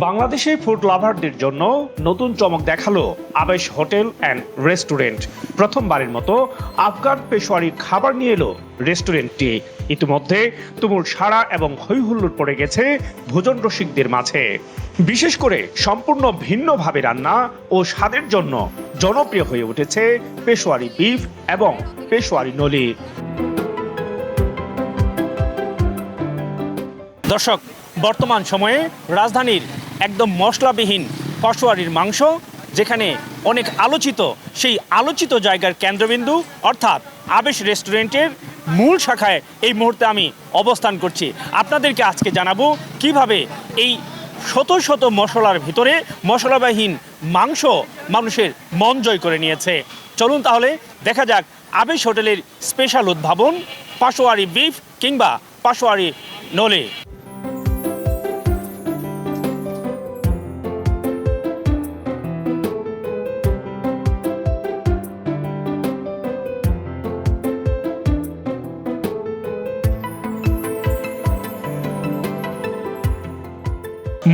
বাংলাদেশে ফুড লাভারদের জন্য নতুন চমক দেখালো আবেশ হোটেল অ্যান্ড রেস্টুরেন্ট। প্রথমবারের মতো আফগান পেশোয়ারি খাবার নিয়ে এলো রেস্টুরেন্টটি। ইতিমধ্যে তুমুল সাড়া এবং হৈহুল্লোড় পড়ে গেছে ভোজন রসিকদের মাঝে। বিশেষ করে সম্পূর্ণ ভিন্নভাবে রান্না ও স্বাদের জন্য জনপ্রিয় হয়ে উঠেছে পেশোয়ারি বিফ এবং পেশোয়ারি নলি। দর্শক, বর্তমান সময়ে রাজধানীর একদম মশলাবিহীন পেশোয়ারির মাংস যেখানে অনেক আলোচিত, সেই আলোচিত জায়গার কেন্দ্রবিন্দু অর্থাৎ আবেশ রেস্টুরেন্টের মূল শাখায় এই মুহূর্তে আমি অবস্থান করছি। আপনাদেরকে আজকে জানাবো কিভাবে এই শত শত মশলার ভিতরে মশলাবিহীন মাংস মানুষের মন জয় করে নিয়েছে। চলুন তাহলে দেখা যাক আবেশ হোটেলের স্পেশাল উদ্ভাবন পেশোয়ারি বিফ কিংবা পেশোয়ারি নলি।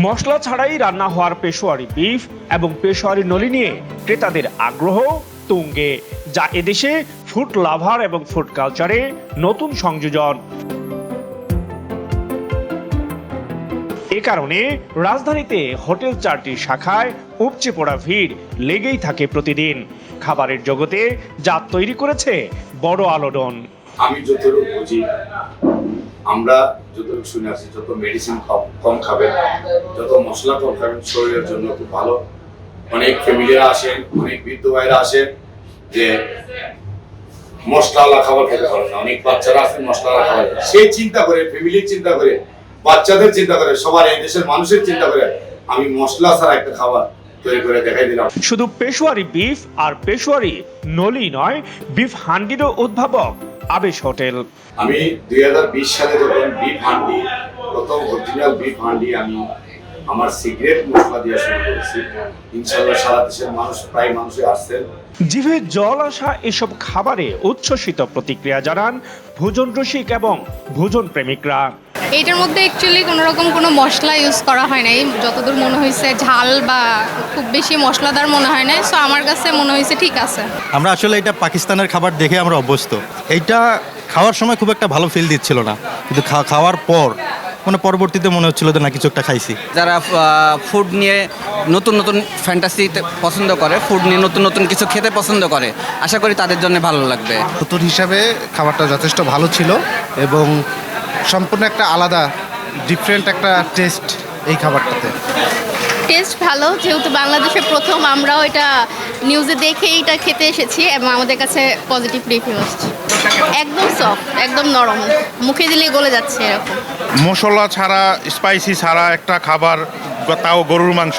মশলা ছাড়াই রান্না হওয়ার পেশোয়ারি বিফ এবং পেশোয়ারি নলি নিয়ে ক্রেতাদের আগ্রহ তুঙ্গে, যা এদেশে ফুড লাভার এবং ফুড কালচারে নতুন সংযোজন। এ কারণে রাজধানীতে হোটেল চারটির শাখায় উপচে পড়া ভিড় লেগেই থাকে প্রতিদিন। খাবারের জগতে যা তৈরি করেছে বড় আলোড়ন। আমি যতটুকু বুঝি, আমরা যতটুকু শুনে আসি, যত মেডিসিন কম খাবেন, যত মশলা কম খাবেন শরীরের জন্য খুব ভালো। অনেক ফ্যামিলিরা আসেন, অনেক বৃদ্ধ ভাইরা আসেন যে মশলাওয়ালা খাবার খেতে পারেন না, অনেক বাচ্চারা আসেন মশলাওয়ালা খাবার, সেই চিন্তা করে, ফ্যামিলির চিন্তা করে, বাচ্চাদের চিন্তা করে, সবার এই দেশের মানুষের চিন্তা করে আমি মশলা ছাড়া একটা খাবার তৈরি করে দেখাই দিলাম। শুধু পেশোয়ারি বিফ আর পেশোয়ারি নলি নয়, বিফ হান্ডিরও উদ্ভাবক আবেশ হোটেল। আমি 2020 সালে যখন বিফ হান্ডি, প্রথম অরিজিনাল বিফ হান্ডি আমি আমার সিক্রেট মশলা দিয়ে শুরু করেছি। ইনশাআল্লাহ সারা দেশের মানুষ, প্রায় মানুষই আসছেন। জিভে জল আসা এসব খাবারে উচ্ছ্বসিত প্রতিক্রিয়া জানান ভোজন রসিক এবং ভোজন প্রেমিকরা। এইটার মধ্যে অ্যাকচুয়ালি কোনো মশলা ইউজ করা হয় নাই, যতদূর মনে হয়েছে ঝাল বা খুব বেশি মশলাদার মনে হয় নাই। সো আমার কাছে মনে হয়েছে ঠিক আছে। আমরা আসলে এটা পাকিস্তানের খাবার দেখে আমরা অভ্যস্ত। এইটা খাওয়ার সময় খুব একটা ভালো ফিল দিচ্ছিল না, কিন্তু খাওয়ার পর পরবর্তীতে মনে হচ্ছিল যে না কিছু একটা খাইছি। যারা ফুড নিয়ে নতুন নতুন ফ্যান্টাসি পছন্দ করে, ফুড নিয়ে নতুন নতুন কিছু খেতে পছন্দ করে, আশা করি তাদের জন্য ভালো লাগবে। নতুন হিসাবে খাবারটা যথেষ্ট ভালো ছিল এবং সম্পূর্ণ একটা আলাদা ডিফারেন্ট একটা টেস্ট এই খাবারটাতে। টেস্ট ভালো, যেহেতু বাংলাদেশে প্রথম আমরাও এটা নিউজে দেখে এটা খেতে এসেছি এবং আমাদের কাছে পজিটিভ রিভিউ আসছে। একদম সফট, একদম নরম, মুখে দিলেই গলে যাচ্ছে এরকম। মশলা ছাড়া, স্পাইসি ছাড়া একটা খাবার, তাও গরুর মাংস,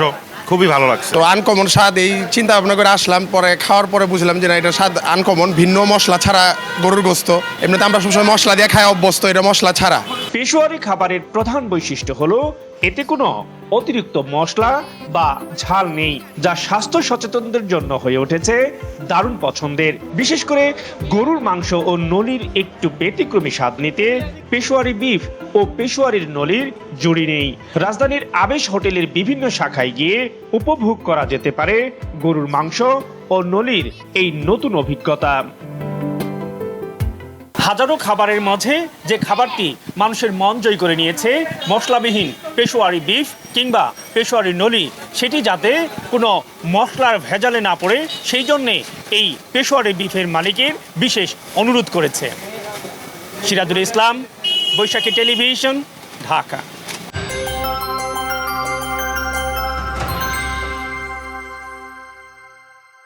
খুবই ভালো লাগছে। তো আনকমন স্বাদ, এই চিন্তা ভাবনা করে আসলাম, পরে খাওয়ার পরে বুঝলাম যে না এটা স্বাদ আনকমন, ভিন্ন মশলা ছাড়া গরুর গোস্ত। এমনিতে আমরা সবসময় মশলা দিয়ে খাই অভ্যস্ত, এটা মশলা ছাড়া। পেশোয়ারি খাবারের প্রধান বৈশিষ্ট্য হলো এতে কোনো অতিরিক্ত মশলা বা ঝাল নেই, যা স্বাস্থ্য সচেতনদের জন্য হয়ে উঠেছে দারুণ পছন্দের। বিশেষ করে গরুর মাংস ও নলির একটু ব্যতিক্রমী স্বাদ নিতে পেশোয়ারি বিফ ও পেশোয়ারির নলির জুড়ি নেই। রাজধানীর আবেশ হোটেলের বিভিন্ন শাখায় গিয়ে উপভোগ করা যেতে পারে গরুর মাংস ও নলির এই নতুন অভিজ্ঞতা। হাজারো খাবারের মাঝে যে খাবারটি মানুষের মন জয় করে নিয়েছে মশলাবিহীন পেশোয়ারি বিফ কিংবা পেশোয়ারি নলি, সেটি যাতে কোনো মশলার ভেজালে না পড়ে সেই জন্যে এই পেশোয়ারি বিফের মালিকের বিশেষ অনুরোধ করেছে। সিরাজুল ইসলাম, বৈশাখী টেলিভিশন, ঢাকা।